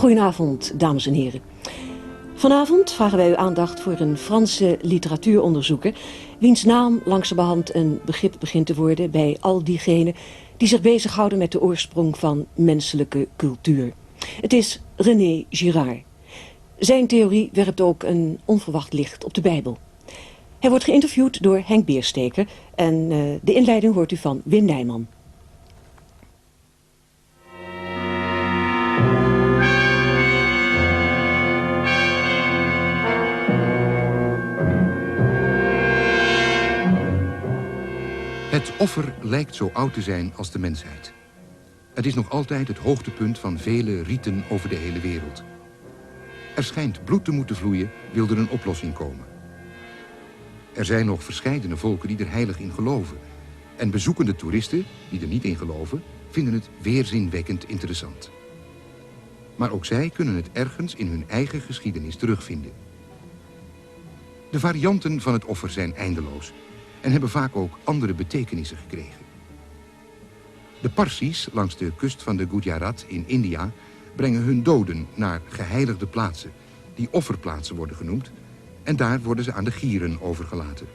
Goedenavond, dames en heren. Vanavond vragen wij uw aandacht voor een Franse literatuuronderzoeker, wiens naam langzamerhand een begrip begint te worden bij al diegenen die zich bezighouden met de oorsprong van menselijke cultuur. Het is René Girard. Zijn theorie werpt ook een onverwacht licht op de Bijbel. Hij wordt geïnterviewd door Henk Beersteker en de inleiding hoort u van Wim Nijman. Het offer lijkt zo oud te zijn als de mensheid. Het is nog altijd het hoogtepunt van vele riten over de hele wereld. Er schijnt bloed te moeten vloeien, wil er een oplossing komen. Er zijn nog verscheidene volken die er heilig in geloven. En bezoekende toeristen, die er niet in geloven, vinden het weerzinwekkend interessant. Maar ook zij kunnen het ergens in hun eigen geschiedenis terugvinden. De varianten van het offer zijn eindeloos en hebben vaak ook andere betekenissen gekregen. De Parsi's langs de kust van de Gujarat in India brengen hun doden naar geheiligde plaatsen, die offerplaatsen worden genoemd, en daar worden ze aan de gieren overgelaten.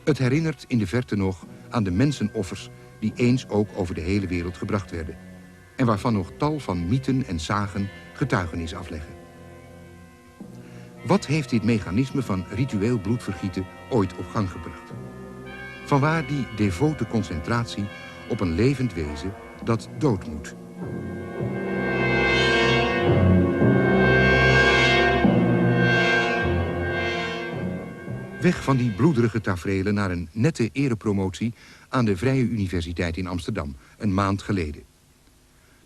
Het herinnert in de verte nog aan de mensenoffers die eens ook over de hele wereld gebracht werden en waarvan nog tal van mythen en sagen getuigenis afleggen. Wat heeft dit mechanisme van ritueel bloedvergieten ooit op gang gebracht? Vanwaar die devote concentratie op een levend wezen dat dood moet? Weg van die bloederige taferelen naar een nette erepromotie aan de Vrije Universiteit in Amsterdam, een maand geleden.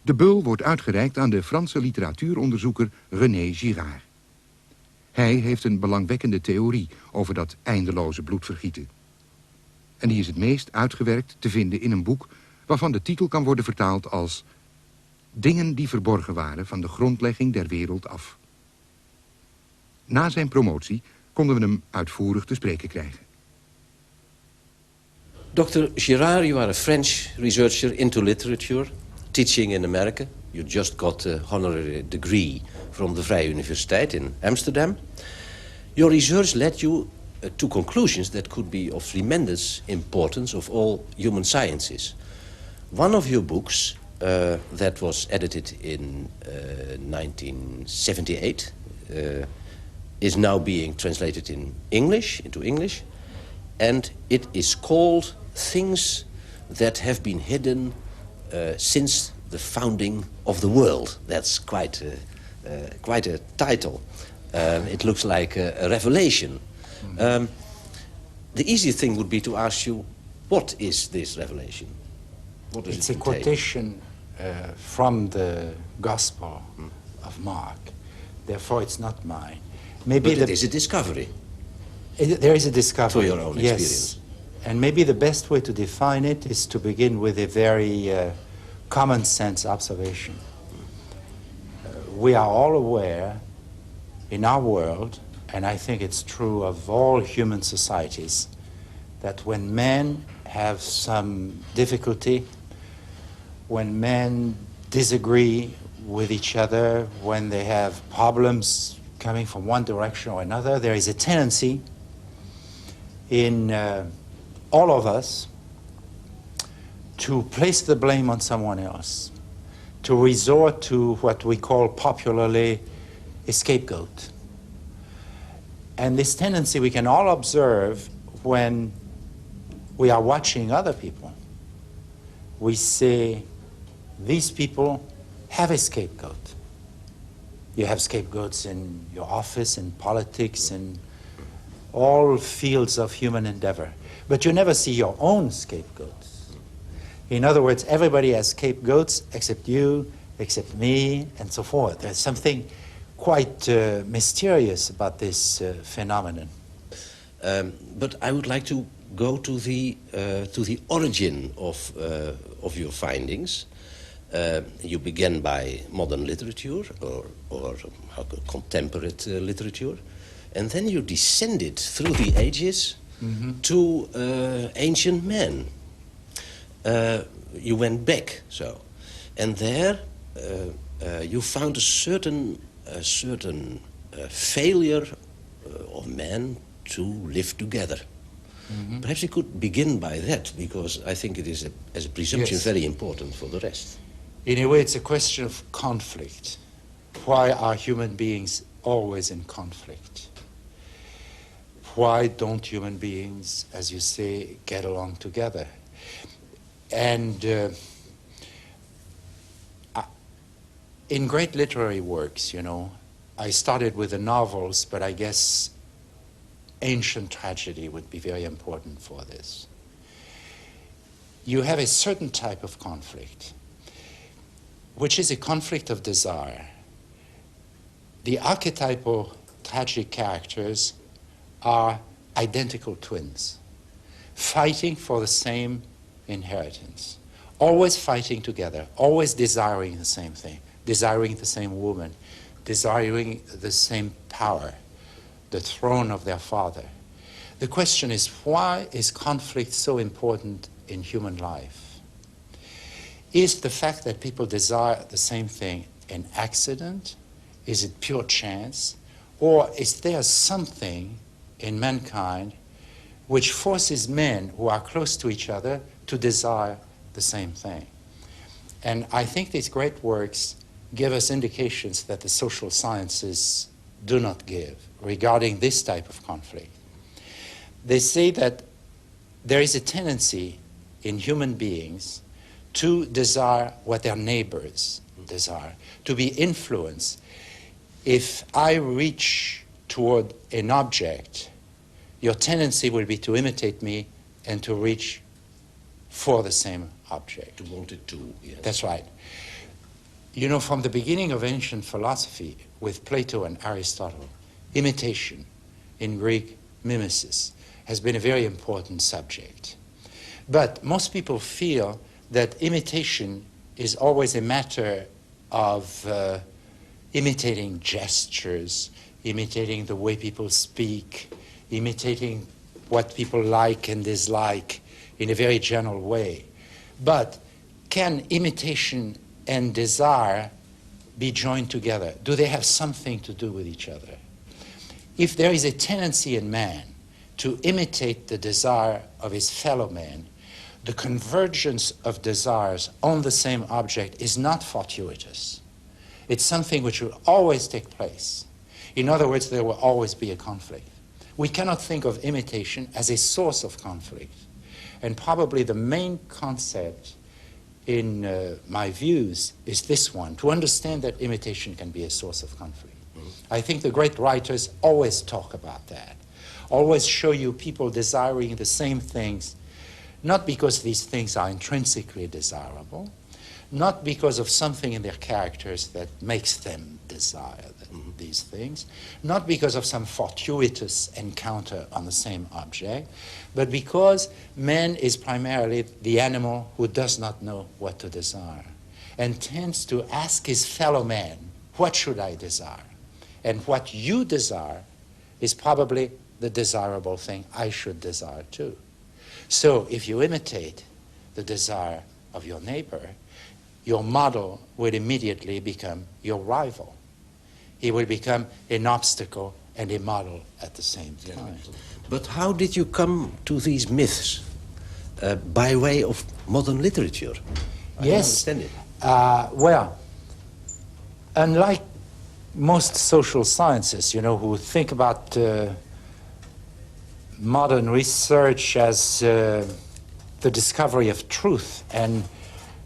De bul wordt uitgereikt aan de Franse literatuuronderzoeker René Girard. Hij heeft een belangwekkende theorie over dat eindeloze bloedvergieten. En die is het meest uitgewerkt te vinden in een boek waarvan de titel kan worden vertaald als Dingen die verborgen waren van de grondlegging der wereld af. Na zijn promotie konden we hem uitvoerig te spreken krijgen. Dr. Girard, you are a French researcher into literature, teaching in America. You just got a honorary degree from the Vrije Universiteit in Amsterdam. Your research led you to conclusions that could be of tremendous importance of all human sciences. One of your books that was edited in 1978 is now being translated into English, and it is called Things That Have Been Hidden Since the Founding of the World. That's quite a title. It looks like a revelation. The easiest thing would be to ask you, what is this revelation? What does it's it a contain? quotation from the Gospel of Mark. Therefore, it's not mine. Maybe But it is a discovery. There is a discovery. To your own experience. And maybe the best way to define it is to begin with a very common sense observation. We are all aware in our world, and I think it's true of all human societies, that when men have some difficulty, when men disagree with each other, when they have problems coming from one direction or another, there is a tendency in all of us to place the blame on someone else, to resort to what we call popularly a scapegoat. And this tendency we can all observe when we are watching other people. We say, these people have a scapegoat. You have scapegoats in your office, in politics, in all fields of human endeavor. But you never see your own scapegoats. In other words, everybody has scapegoats except you, except me, and so forth. There's something quite mysterious about this phenomenon. But I would like to go to the origin of your findings. You began by modern literature or contemporary literature, and then you descended through the ages to ancient men. You went back, so, and there you found a certain failure of men to live together. Perhaps you could begin by that, because I think it is, as a presumption, Yes. very important for the rest. In a way, it's a question of conflict. Why are human beings always in conflict? Why don't human beings, as you say, get along together? And in great literary works, you know, I started with the novels, but I guess ancient tragedy would be very important for this. You have a certain type of conflict, which is a conflict of desire. The archetypal tragic characters are identical twins, fighting for the same inheritance, always fighting together, always desiring the same thing, desiring the same woman, desiring the same power, the throne of their father. The question is, why is conflict so important in human life? Is the fact that people desire the same thing an accident? Is it pure chance? Or is there something in mankind which forces men who are close to each other to desire the same thing? And I think these great works give us indications that the social sciences do not give regarding this type of conflict. They say that there is a tendency in human beings to desire what their neighbors desire, to be influenced. If I reach toward an object, your tendency will be to imitate me and to reach for the same object. To want it too, yes. That's right. You know, from the beginning of ancient philosophy, with Plato and Aristotle, imitation, in Greek, mimesis, has been a very important subject. But most people feel that imitation is always a matter of imitating gestures, imitating the way people speak, imitating what people like and dislike in a very general way. But can imitation and desire be joined together? Do they have something to do with each other? If there is a tendency in man to imitate the desire of his fellow man, the convergence of desires on the same object is not fortuitous. It's something which will always take place. In other words, there will always be a conflict. We cannot think of imitation as a source of conflict. And probably the main concept in my views is this one, to understand that imitation can be a source of conflict. I think the great writers always talk about that, always show you people desiring the same things, not because these things are intrinsically desirable, not because of something in their characters that makes them desire these things, not because of some fortuitous encounter on the same object, but because man is primarily the animal who does not know what to desire and tends to ask his fellow man, what should I desire? And what you desire is probably the desirable thing I should desire too. So if you imitate the desire of your neighbor, your model will immediately become your rival. He will become an obstacle and a model at the same time. But how did you come to these myths? By way of modern literature? I don't understand it. Well, unlike most social sciences, you know, who think about modern research as the discovery of truth and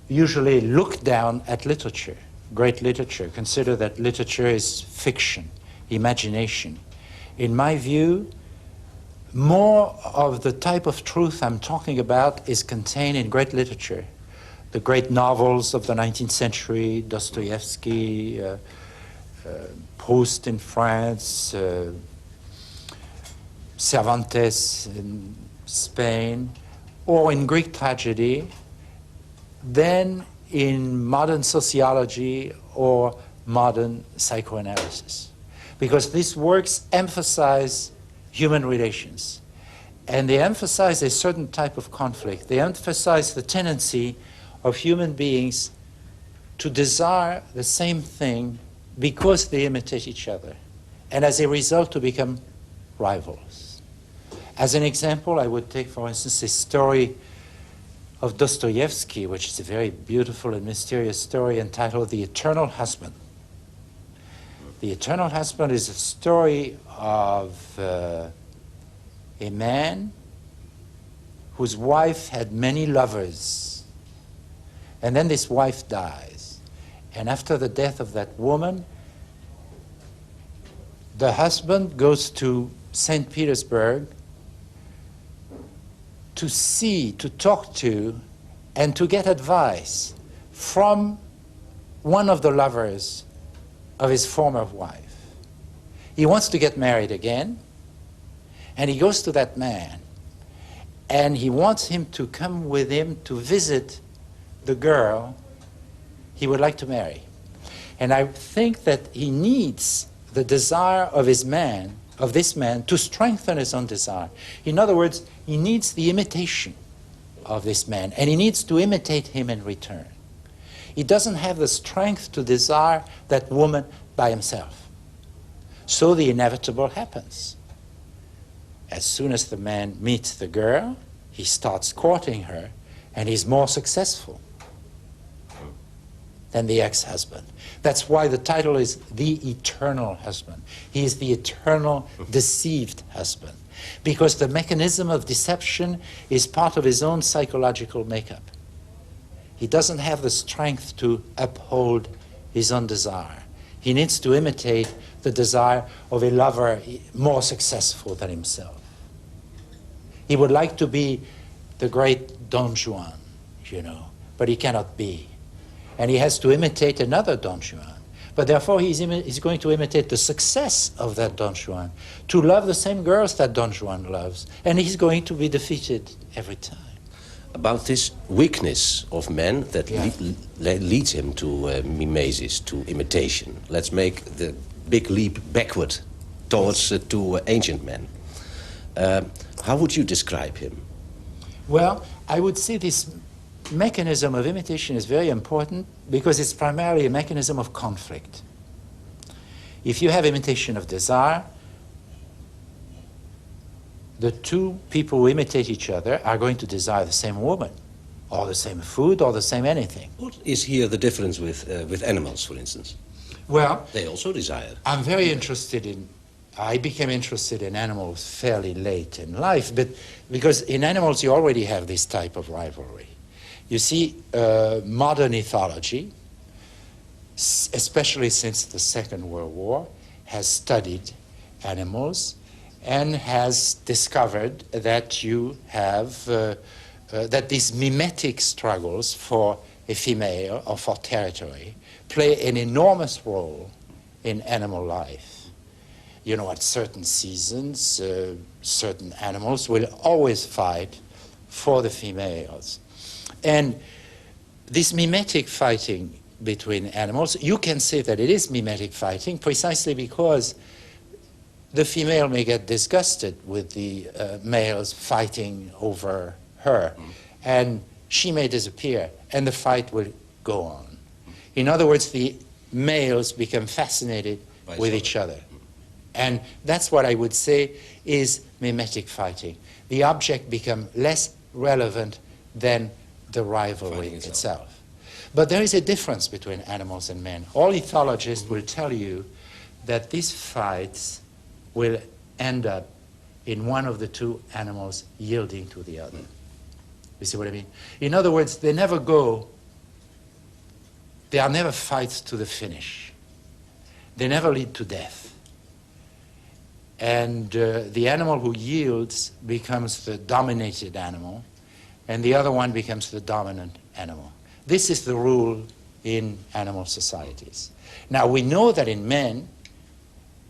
usually look down at literature, great literature, consider that literature is fiction, imagination. In my view, more of the type of truth I'm talking about is contained in great literature. The great novels of the 19th century, Dostoevsky, Proust in France, Cervantes in Spain, or in Greek tragedy, than in modern sociology or modern psychoanalysis. Because these works emphasize human relations. And they emphasize a certain type of conflict. They emphasize the tendency of human beings to desire the same thing because they imitate each other, and as a result to become rivals. As an example, I would take, for instance, a story of Dostoevsky, which is a very beautiful and mysterious story entitled The Eternal Husband. The Eternal Husband is a story of a man whose wife had many lovers. And then this wife dies. And after the death of that woman, the husband goes to St. Petersburg to see, to talk to, and to get advice from one of the lovers of his former wife. He wants to get married again, and he goes to that man, and he wants him to come with him to visit the girl he would like to marry. And I think that he needs the desire of this man to strengthen his own desire. In other words, he needs the imitation of this man, and he needs to imitate him in return. He doesn't have the strength to desire that woman by himself. So the inevitable happens. As soon as the man meets the girl, he starts courting her, and he's more successful than the ex-husband. That's why the title is The Eternal Husband. He is the eternal deceived husband, because the mechanism of deception is part of his own psychological makeup. He doesn't have the strength to uphold his own desire. He needs to imitate the desire of a lover more successful than himself. He would like to be the great Don Juan, but he cannot be. And he has to imitate another Don Juan. But therefore he's going to imitate the success of that Don Juan, to love the same girls that Don Juan loves. And he's going to be defeated every time. About this weakness of man that leads him to mimesis, to imitation. Let's make the big leap backward towards to ancient men. How would you describe him? Well, I would say this mechanism of imitation is very important because it's primarily a mechanism of conflict. If you have imitation of desire, the two people who imitate each other are going to desire the same woman, or the same food, or the same anything. What is here the difference with animals, for instance? Well, they also desire. I'm very interested in, I became interested in animals fairly late in life, but because in animals you already have this type of rivalry. You see, modern ethology, especially since the Second World War, has studied animals and has discovered that you have, that these mimetic struggles for a female or for territory play an enormous role in animal life. At certain seasons, certain animals will always fight for the females. And this mimetic fighting between animals, you can say that it is mimetic fighting precisely because the female may get disgusted with the males fighting over her, and she may disappear, and the fight will go on. In other words, the males become fascinated with each other. And that's what I would say is mimetic fighting. The object becomes less relevant than the rivalry itself. But there is a difference between animals and men. All ethologists will tell you that these fights will end up in one of the two animals yielding to the other. You see what I mean? In other words, they never go, they are never fights to the finish. They never lead to death. And the animal who yields becomes the dominated animal, and the other one becomes the dominant animal. This is the rule in animal societies. Now, we know that in men,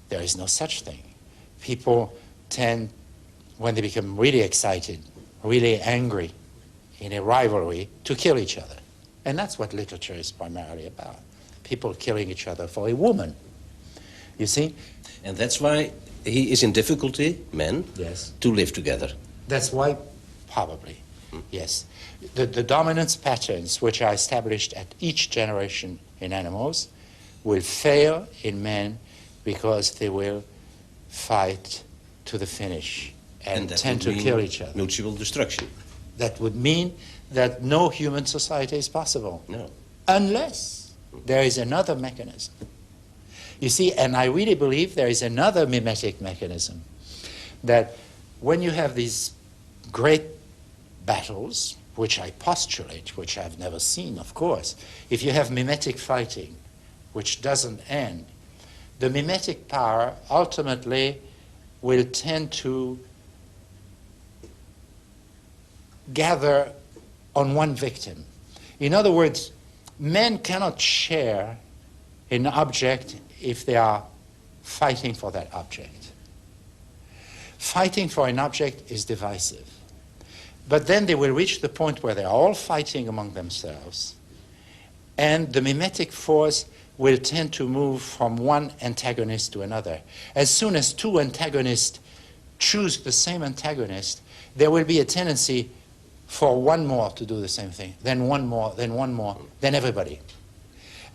there is no such thing. People tend, when they become really excited, really angry in a rivalry, to kill each other. And that's what literature is primarily about. People killing each other for a woman. You see? And that's why he is in difficulty, men, Yes. to live together. That's why, probably. Yes. The dominance patterns which are established at each generation in animals will fail in men because they will fight to the finish and tend to kill each other. Mutual destruction. That would mean that no human society is possible. No. Unless there is another mechanism. You see, and I really believe there is another mimetic mechanism, that when you have these great battles, which I postulate, which I've never seen, of course, if you have mimetic fighting, which doesn't end, the mimetic power ultimately will tend to gather on one victim. In other words, men cannot share an object if they are fighting for that object. Fighting for an object is divisive. But then they will reach the point where they are all fighting among themselves, and the mimetic force will tend to move from one antagonist to another. As soon as two antagonists choose the same antagonist, there will be a tendency for one more to do the same thing, then one more, then one more, then everybody.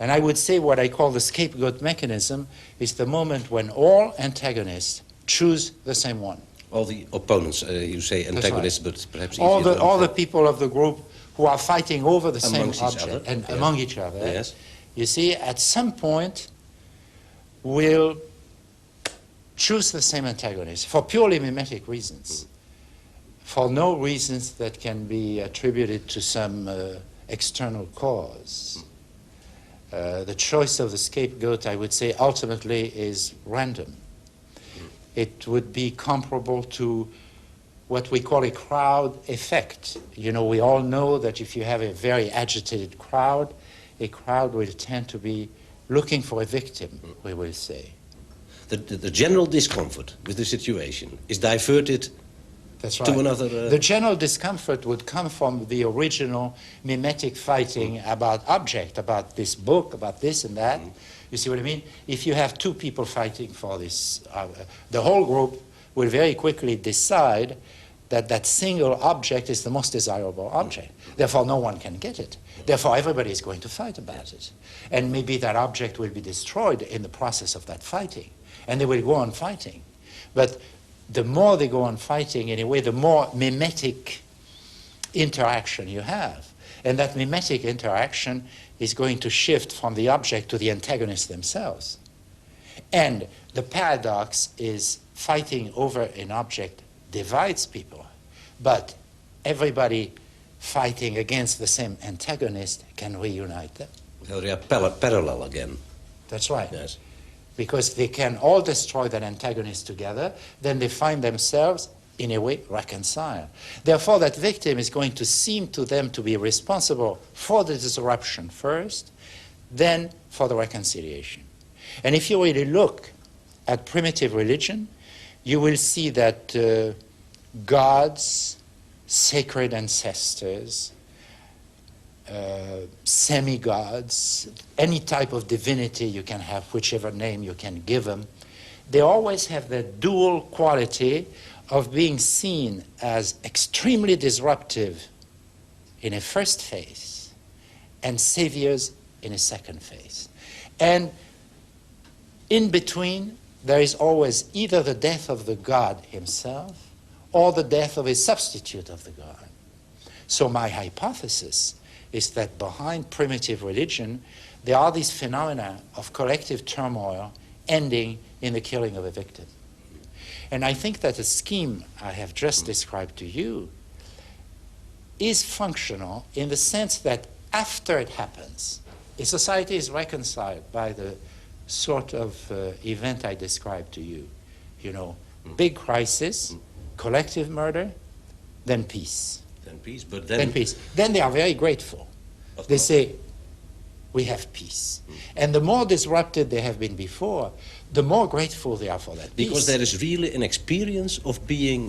And I would say what I call the scapegoat mechanism is the moment when all antagonists choose the same one. All the opponents, you say antagonists, right. But perhaps all the people of the group who are fighting over the same object and yes. among each other. Yes. You see, at some point, will choose the same antagonist for purely mimetic reasons, for no reasons that can be attributed to some external cause. The choice of the scapegoat, I would say, ultimately is random. It would be comparable to what we call a crowd effect. You know, we all know that if you have a very agitated crowd, a crowd will tend to be looking for a victim, we will say. The general discomfort with the situation is diverted. That's right. To another... The general discomfort would come from the original mimetic fighting about object, about this book, about this and that. You see what I mean? If you have two people fighting for this, the whole group will very quickly decide that that single object is the most desirable object. Therefore, no one can get it. Therefore, everybody is going to fight about it. And maybe that object will be destroyed in the process of that fighting. And they will go on fighting. But the more they go on fighting, anyway, the more mimetic interaction you have. And that mimetic interaction is going to shift from the object to the antagonists themselves. And the paradox is fighting over an object divides people, but everybody fighting against the same antagonist can reunite them. So they are parallel again. That's right. Yes. Because they can all destroy that antagonist together, then they find themselves, in a way, reconciled. Therefore, that victim is going to seem to them to be responsible for the disruption first, then for the reconciliation. And if you really look at primitive religion, you will see that gods, sacred ancestors, semi-gods, any type of divinity you can have, whichever name you can give them, they always have the dual quality of being seen as extremely disruptive in a first phase and saviors in a second phase. And in between, there is always either the death of the god himself or the death of a substitute of the god. So my hypothesis is that behind primitive religion, there are these phenomena of collective turmoil ending in the killing of a victim. And I think that the scheme I have just described to you is functional in the sense that after it happens, a society is reconciled by the sort of event I described to you. You know, big crisis, collective murder, then peace. Then peace, but then peace. Then they are very grateful. They say, we have peace. And the more disrupted they have been before, the more grateful they are for that peace. Because there is really an experience of being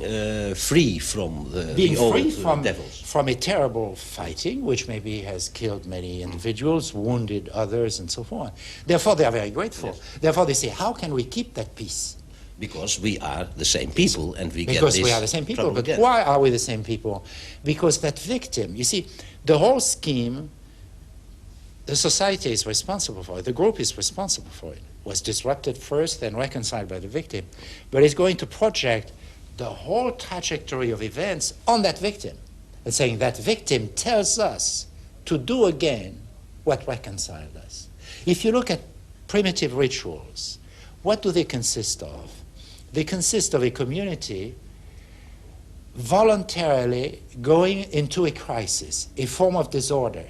free from being the old free from devils. From a terrible fighting, which maybe has killed many individuals, wounded others, and so forth. Therefore, they are very grateful. Yes. Therefore, they say, how can we keep that peace? Because we are the same people, and we Because get we this are the same people. trouble But again. why are we the same people? Because that victim, you see, the whole scheme, the society is responsible for it. The group is responsible for it. Was disrupted first, then reconciled by the victim. But it's going to project the whole trajectory of events on that victim. And saying that victim tells us to do again what reconciled us. If you look at primitive rituals, what do they consist of? They consist of a community voluntarily going into a crisis, a form of disorder,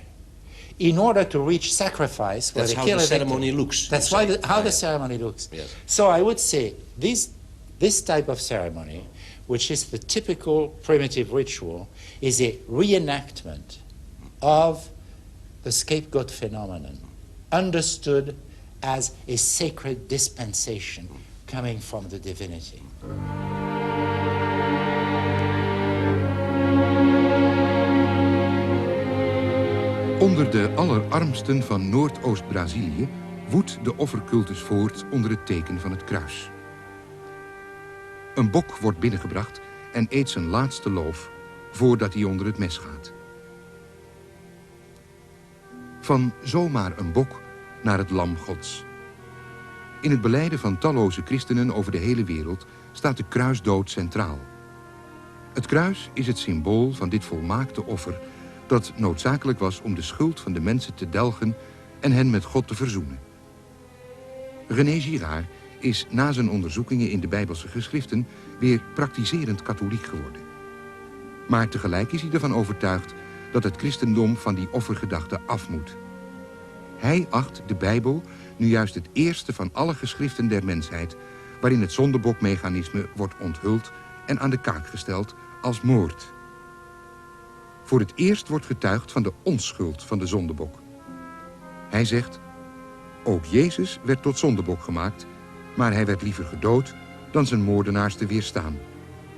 in order to reach sacrifice. That's how the ceremony looks. That's how the ceremony looks. Yes. So I would say this type of ceremony, which is the typical primitive ritual, is a reenactment of the scapegoat phenomenon, understood as a sacred dispensation coming from the divinity. Onder de allerarmsten van Noordoost-Brazilië woedt de offercultus voort onder het teken van het kruis. Een bok wordt binnengebracht en eet zijn laatste loof voordat hij onder het mes gaat. Van zomaar een bok naar het lam Gods. In het belijden van talloze christenen over de hele wereld staat de kruisdood centraal. Het kruis is het symbool van dit volmaakte offer dat noodzakelijk was om de schuld van de mensen te delgen en hen met God te verzoenen. René Girard is na zijn onderzoekingen in de Bijbelse geschriften weer praktiserend katholiek geworden. Maar tegelijk is hij ervan overtuigd dat het christendom van die offergedachte af moet. Hij acht de Bijbel nu juist het eerste van alle geschriften der mensheid, waarin het zondebokmechanisme wordt onthuld en aan de kaak gesteld als moord. Voor het eerst wordt getuigd van de onschuld van de zondebok. Hij zegt, ook Jezus werd tot zondebok gemaakt, maar hij werd liever gedood dan zijn moordenaars te weerstaan.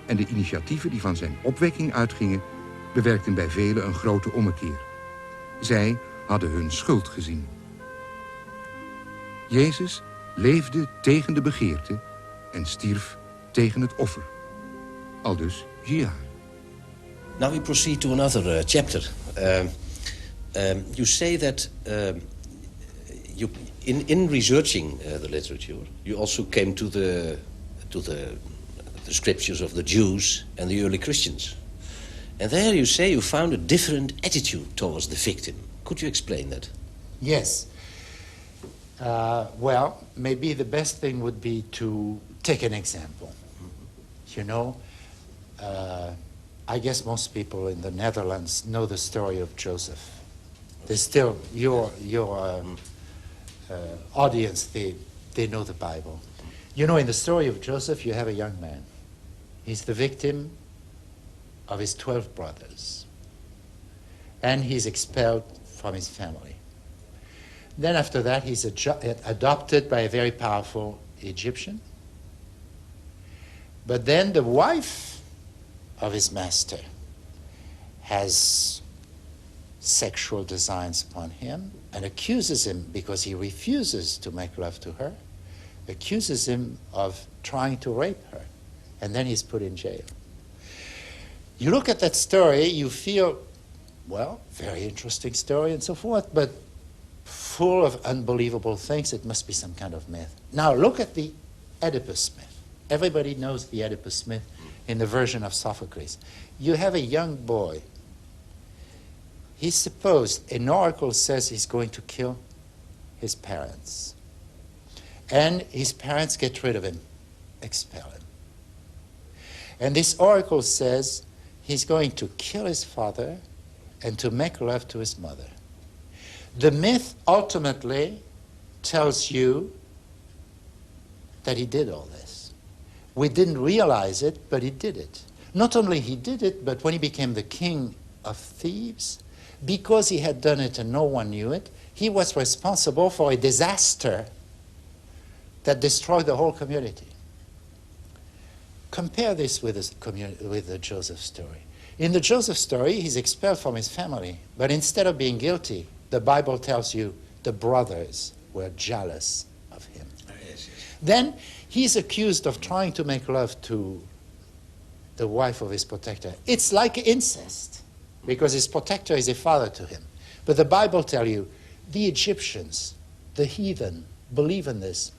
En de initiatieven die van zijn opwekking uitgingen, bewerkten bij velen een grote ommekeer. Zij hadden hun schuld gezien. Jezus leefde tegen de begeerte en stierf tegen het offer. Aldus Girard. Now we proceed to another chapter. You say that in researching the literature, you also came to the scriptures of the Jews and the early Christians. And there you say you found a different attitude towards the victim. Could you explain that? Yes. Well, maybe the best thing would be to take an example. You know, I guess most people in the Netherlands know the story of Joseph. They still, your audience, they know the Bible. You know, in the story of Joseph, you have a young man. He's the victim of his 12 brothers. And he's expelled from his family. Then after that, he's adopted by a very powerful Egyptian. But then the wife of his master has sexual designs upon him and accuses him, because he refuses to make love to her, accuses him of trying to rape her. And then he's put in jail. You look at that story, you feel, well, very interesting story and so forth, but full of unbelievable things. It must be some kind of myth. Now look at the Oedipus myth. Everybody knows the Oedipus myth in the version of Sophocles. You have a young boy. He's supposed, an oracle says he's going to kill his parents. And his parents get rid of him, expel him. And this oracle says he's going to kill his father and to make love to his mother. The myth ultimately tells you that he did all this. We didn't realize it, but he did it. Not only he did it, but when he became the king of thieves, because he had done it and no one knew it, he was responsible for a disaster that destroyed the whole community. Compare this with the Joseph story. In the Joseph story, he's expelled from his family, but instead of being guilty, the Bible tells you the brothers were jealous of him. Yes, yes. Then he's accused of trying to make love to the wife of his protector. It's like incest, because his protector is a father to him. But the Bible tells you, the Egyptians, the heathen, believe in this.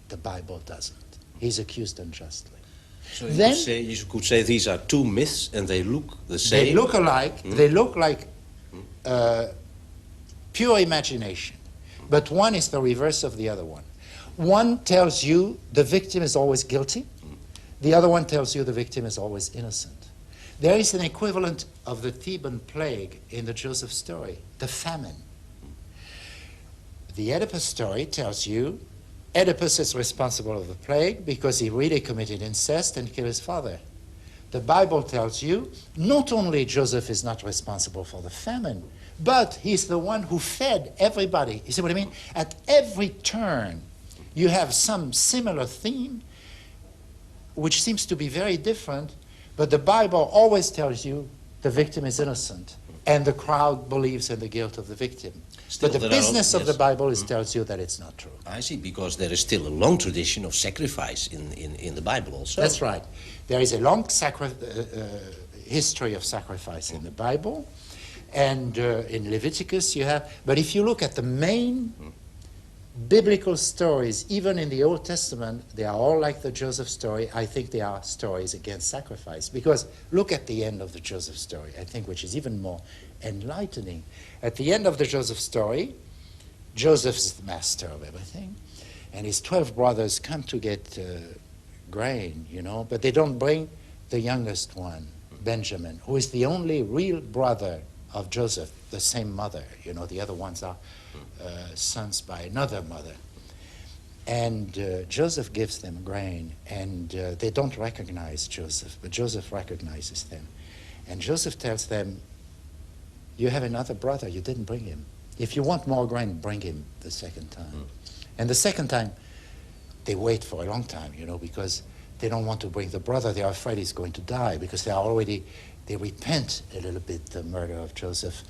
The Bible doesn't. He's accused unjustly. So you could say these are two myths and they look the same? They look alike. They look like pure imagination. But one is the reverse of the other one. One tells you the victim is always guilty. The other one tells you the victim is always innocent. There is an equivalent of the Theban plague in the Joseph story, the famine. The Oedipus story tells you Oedipus is responsible of the plague because he really committed incest and killed his father. The Bible tells you not only Joseph is not responsible for the famine, but he's the one who fed everybody. You see what I mean? At every turn, you have some similar theme, which seems to be very different, but the Bible always tells you the victim is innocent, and the crowd believes in the guilt of the victim. Still, but the business of the Bible tells you that it's not true. I see, because there is still a long tradition of sacrifice in the Bible also. That's right. There is a long history of sacrifice in the Bible, and in Leviticus you have, but if you look at the main biblical stories, even in the Old Testament, they are all like the Joseph story. I think they are stories against sacrifice, because look at the end of the Joseph story, I think, which is even more enlightening. At the end of the Joseph story, Joseph is the master of everything, and his 12 brothers come to get grain, you know, but they don't bring the youngest one, Benjamin, who is the only real brother of Joseph, the same mother. You know, the other ones are sons by another mother. And Joseph gives them grain, and they don't recognize Joseph, but Joseph recognizes them. And Joseph tells them, you have another brother, you didn't bring him. If you want more grain, bring him the second time. And the second time, they wait for a long time, you know, because they don't want to bring the brother. They are afraid he's going to die, because they repent a little bit the murder of Joseph,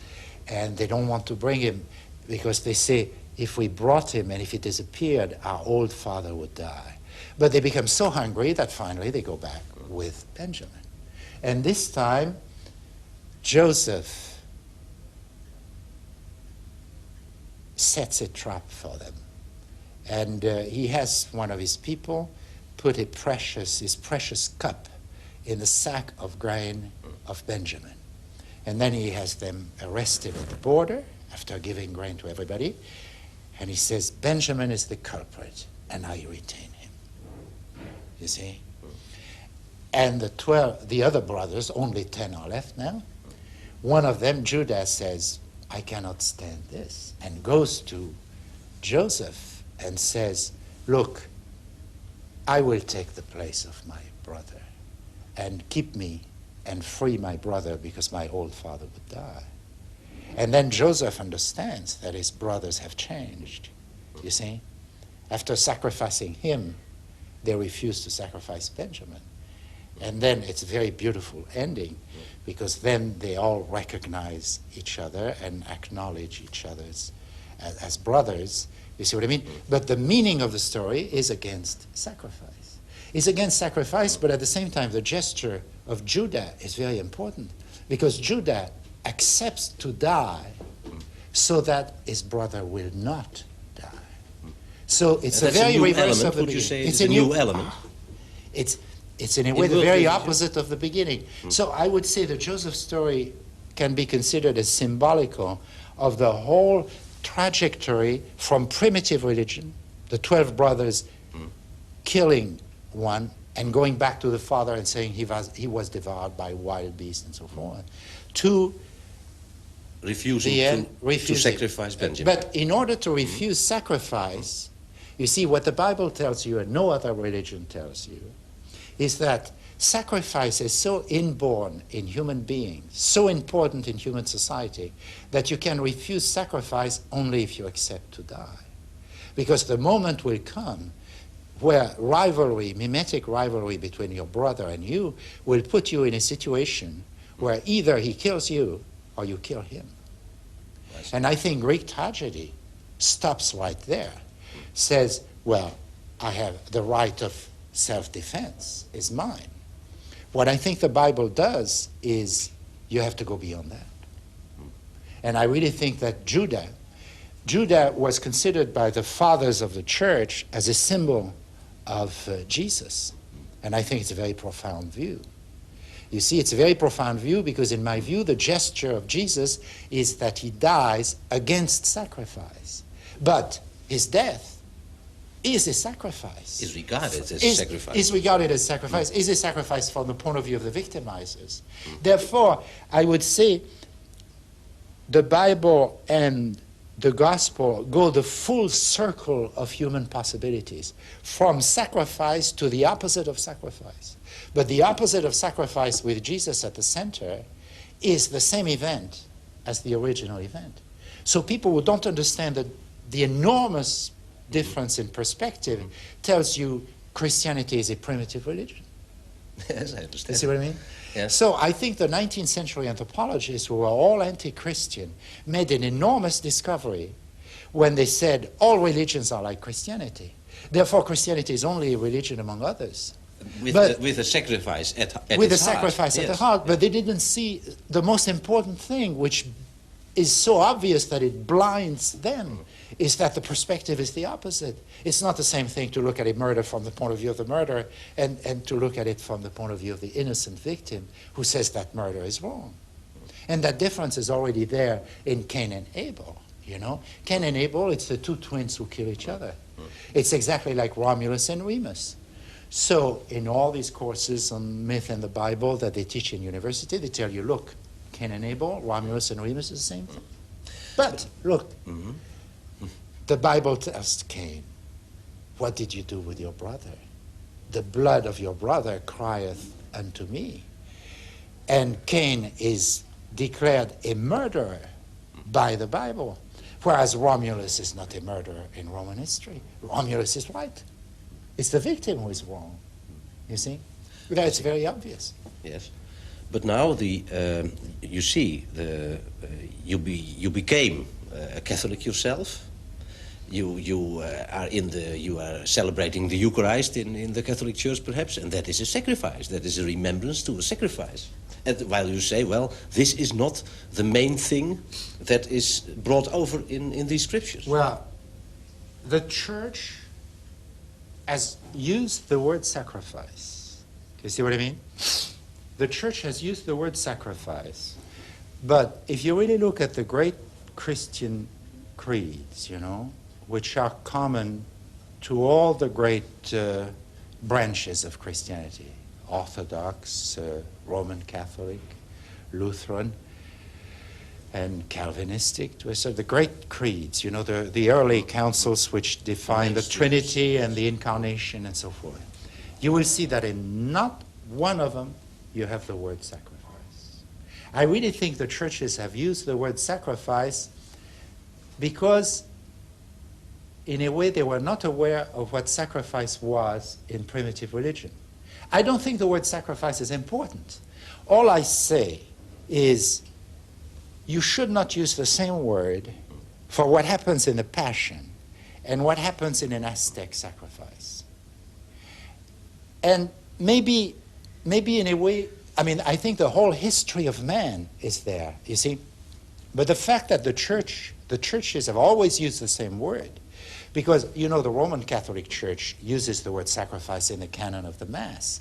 and they don't want to bring him because they say, if we brought him and if he disappeared, our old father would die. But they become so hungry that finally they go back with Benjamin. And this time, Joseph sets a trap for them. And he has one of his people put his precious cup in the sack of grain of Benjamin. And then he has them arrested at the border after giving grain to everybody. And he says, Benjamin is the culprit, and I retain him. You see? And the other brothers, only 10 are left now. One of them, Judah, says, I cannot stand this, and goes to Joseph and says, look, I will take the place of my brother and keep me and free my brother, because my old father would die. And then Joseph understands that his brothers have changed, you see. After sacrificing him, they refuse to sacrifice Benjamin. And then it's a very beautiful ending, because then they all recognize each other and acknowledge each other as brothers. You see what I mean? But the meaning of the story is against sacrifice. It's against sacrifice, but at the same time, the gesture of Judah is very important, because Judah accepts to die so that his brother will not die. So it's a very reverse of the beginning. Would you say it's a new element? It's in a way the very opposite of the beginning. So I would say the Joseph story can be considered as symbolical of the whole trajectory from primitive religion, the 12 brothers killing one and going back to the father and saying he was devoured by wild beasts and so forth, to refusing to sacrifice Benjamin. But in order to refuse sacrifice, you see, what the Bible tells you and no other religion tells you is that sacrifice is so inborn in human beings, so important in human society, that you can refuse sacrifice only if you accept to die. Because the moment will come where rivalry, mimetic rivalry between your brother and you, will put you in a situation where either he kills you or you kill him. And I think Greek tragedy stops right there, says, well, I have the right of self-defense is mine. What I think the Bible does is you have to go beyond that. And I really think that Judah was considered by the fathers of the church as a symbol of Jesus. And I think it's a very profound view. You see, it's a very profound view because in my view, the gesture of Jesus is that he dies against sacrifice. But his death is a sacrifice. Is regarded as a sacrifice. Is regarded as sacrifice, is a sacrifice from the point of view of the victimizers. Therefore, I would say the Bible and the gospel go the full circle of human possibilities, from sacrifice to the opposite of sacrifice. But the opposite of sacrifice with Jesus at the center is the same event as the original event. So people who don't understand the enormous difference in perspective tells you Christianity is a primitive religion. Yes, I understand. You see what I mean? Yes. So I think the 19th century anthropologists, who were all anti-Christian, made an enormous discovery when they said all religions are like Christianity. Therefore, Christianity is only a religion among others. With a sacrifice at with its a sacrifice heart. at the heart, but they didn't see the most important thing, which is so obvious that it blinds them, is that the perspective is the opposite. It's not the same thing to look at a murder from the point of view of the murderer and to look at it from the point of view of the innocent victim who says that murder is wrong. And that difference is already there in Cain and Abel, you know. Cain and Abel, it's the two twins who kill each other. It's exactly like Romulus and Remus. So in all these courses on myth and the Bible that they teach in university, they tell you, look, Cain and Abel, Romulus and Remus is the same thing. But look, the Bible tells Cain, what did you do with your brother? The blood of your brother crieth unto me. And Cain is declared a murderer by the Bible, whereas Romulus is not a murderer in Roman history. Romulus is right. It's the victim who is wrong, you see? That's very obvious. Yes. But now you see, you became a Catholic yourself. You are celebrating the Eucharist in the Catholic Church, perhaps, and that is a sacrifice. That is a remembrance to a sacrifice. And while you say, well, this is not the main thing that is brought over in these scriptures. Well, the Church has used the word sacrifice. You see what I mean? The Church has used the word sacrifice. But if you really look at the great Christian creeds, you know, which are common to all the great branches of Christianity, Orthodox, Roman Catholic, Lutheran, and Calvinistic, so the great creeds, you know, the early councils which define the Trinity and the Incarnation and so forth. You will see that in not one of them you have the word sacrifice. I really think the churches have used the word sacrifice because in a way they were not aware of what sacrifice was in primitive religion. I don't think the word sacrifice is important. All I say is you should not use the same word for what happens in the Passion and what happens in an Aztec sacrifice. And maybe in a way, I mean, I think the whole history of man is there, you see. But the fact that the churches have always used the same word, because, you know, the Roman Catholic Church uses the word sacrifice in the canon of the Mass.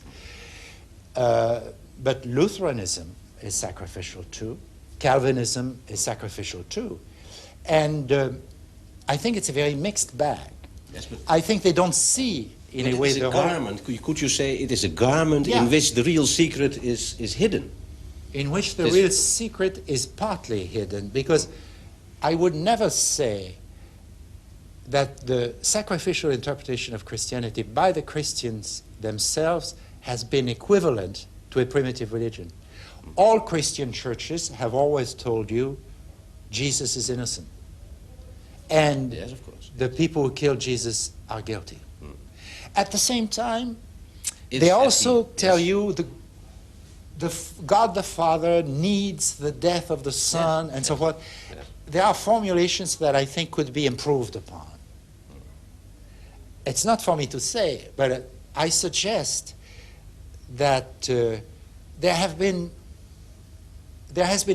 But Lutheranism is sacrificial too. Calvinism is sacrificial too. And I think it's a very mixed bag. Yes, but I think they don't see in a way the garment. Could you say it is a garment in which the real secret is hidden? In which the real secret is partly hidden, because I would never say that the sacrificial interpretation of Christianity by the Christians themselves has been equivalent to a primitive religion. All Christian churches have always told you Jesus is innocent. And yes, of course, the people who killed Jesus are guilty. At the same time, they also tell you God the Father needs the death of the Son and so forth. There are formulations that I think could be improved upon. it's not for me to say, but I suggest that there has been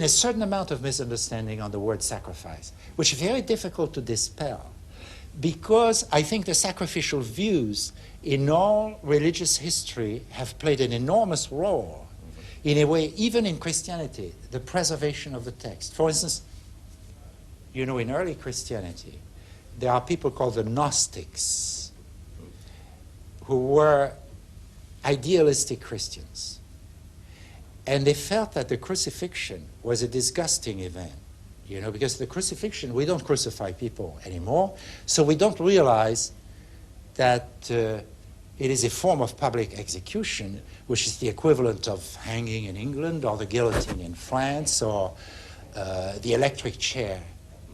a certain amount of misunderstanding on the word sacrifice, which is very difficult to dispel, because I think the sacrificial views in all religious history have played an enormous role, in a way, even in Christianity, the preservation of the text. For instance, you know, in early Christianity, there are people called the Gnostics, who were idealistic Christians. And they felt that the crucifixion was a disgusting event, you know, because the crucifixion, we don't crucify people anymore, so we don't realize that it is a form of public execution, which is the equivalent of hanging in England, or the guillotine in France, or the electric chair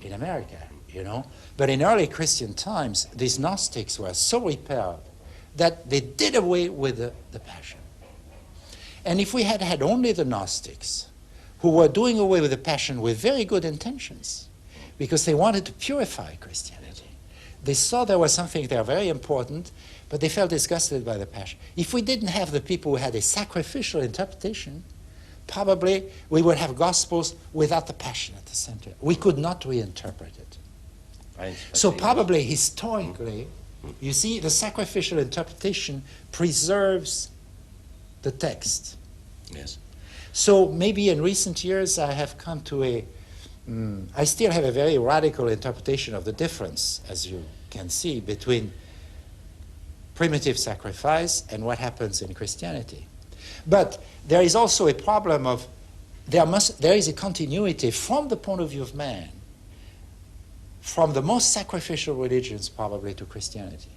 in America, you know. But in early Christian times, these Gnostics were so repelled that they did away with the passion. And if we had had only the Gnostics, who were doing away with the passion with very good intentions, because they wanted to purify Christianity, they saw there was something there very important, but they felt disgusted by the passion. If we didn't have the people who had a sacrificial interpretation, probably we would have Gospels without the passion at the center. We could not reinterpret it. So probably historically, you see, the sacrificial interpretation preserves the text. Yes. So maybe in recent years I have come to I still have a very radical interpretation of the difference, as you can see, between primitive sacrifice and what happens in Christianity. But there is also a problem of, there is a continuity from the point of view of man, from the most sacrificial religions probably to Christianity.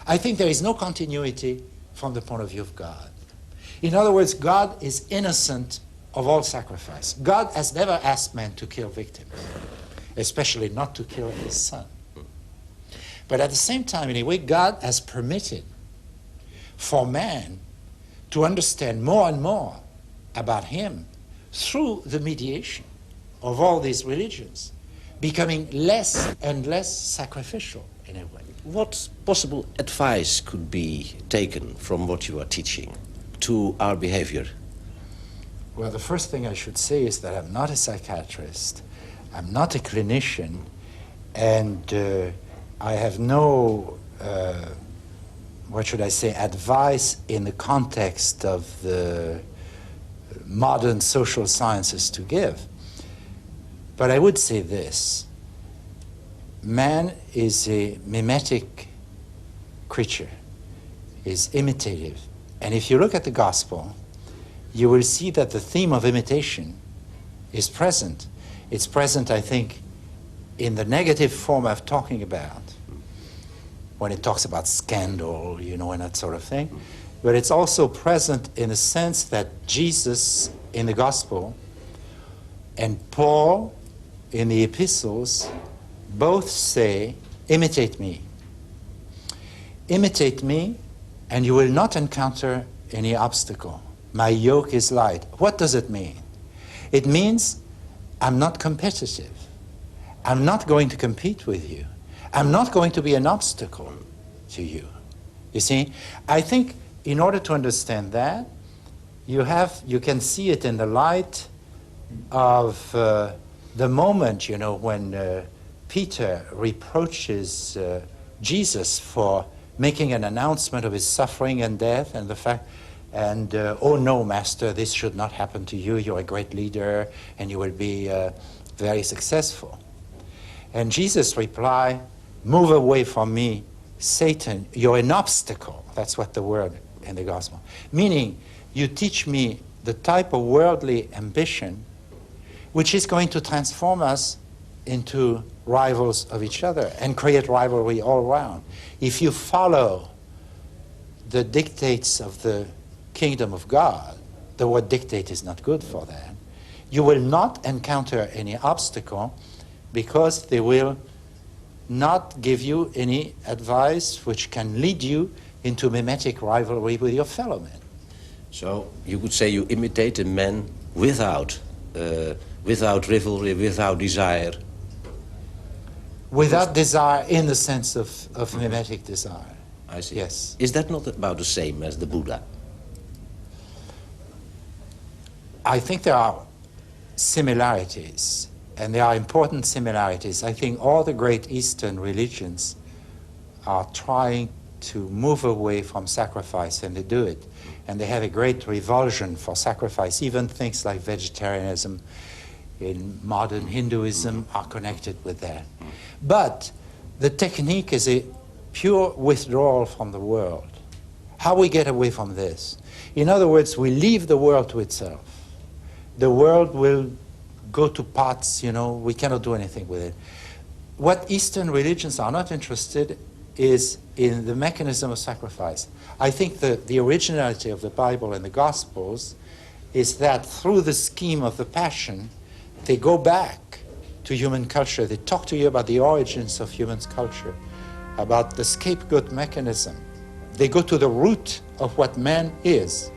I think there is no continuity from the point of view of God. In other words, God is innocent of all sacrifice. God has never asked man to kill victims, especially not to kill his son. But at the same time, in a way, God has permitted for man to understand more and more about him through the mediation of all these religions, becoming less and less sacrificial in a way. What possible advice could be taken from what you are teaching to our behavior? Well, the first thing I should say is that I'm not a psychiatrist, I'm not a clinician, and I have no, what should I say, advice in the context of the modern social sciences to give. But I would say this: man is a mimetic creature, is imitative. And if you look at the gospel, you will see that the theme of imitation is present. It's present, I think, in the negative form I'm talking about, when it talks about scandal, you know, and that sort of thing. But it's also present in the sense that Jesus in the gospel and Paul in the epistles both say, imitate me. Imitate me, and you will not encounter any obstacle. My yoke is light. What does it mean? It means I'm not competitive. I'm not going to compete with you. I'm not going to be an obstacle to you. You see, I think in order to understand that, you can see it in the light of the moment, you know, when Peter reproaches Jesus for making an announcement of his suffering and death and the fact, and oh no, Master, this should not happen to you. You're a great leader and you will be very successful. And Jesus replied, move away from me, Satan, you're an obstacle. That's what the word in the gospel. Meaning, you teach me the type of worldly ambition which is going to transform us into rivals of each other and create rivalry all around. If you follow the dictates of the kingdom of God, the word dictate is not good for that, you will not encounter any obstacle because they will not give you any advice which can lead you into mimetic rivalry with your fellow men. So you could say you imitate a man without rivalry, without desire. Without desire in the sense of mimetic desire. I see. Yes. Is that not about the same as the Buddha? I think there are similarities, and there are important similarities. I think all the great Eastern religions are trying to move away from sacrifice, and they do it. And they have a great revulsion for sacrifice. Even things like vegetarianism in modern Hinduism are connected with that. But the technique is a pure withdrawal from the world. How we get away from this? In other words, we leave the world to itself. The world will go to pots, you know, we cannot do anything with it. What Eastern religions are not interested is in the mechanism of sacrifice. I think the originality of the Bible and the Gospels is that through the scheme of the Passion, they go back to human culture. They talk to you about the origins of human culture, about the scapegoat mechanism. They go to the root of what man is.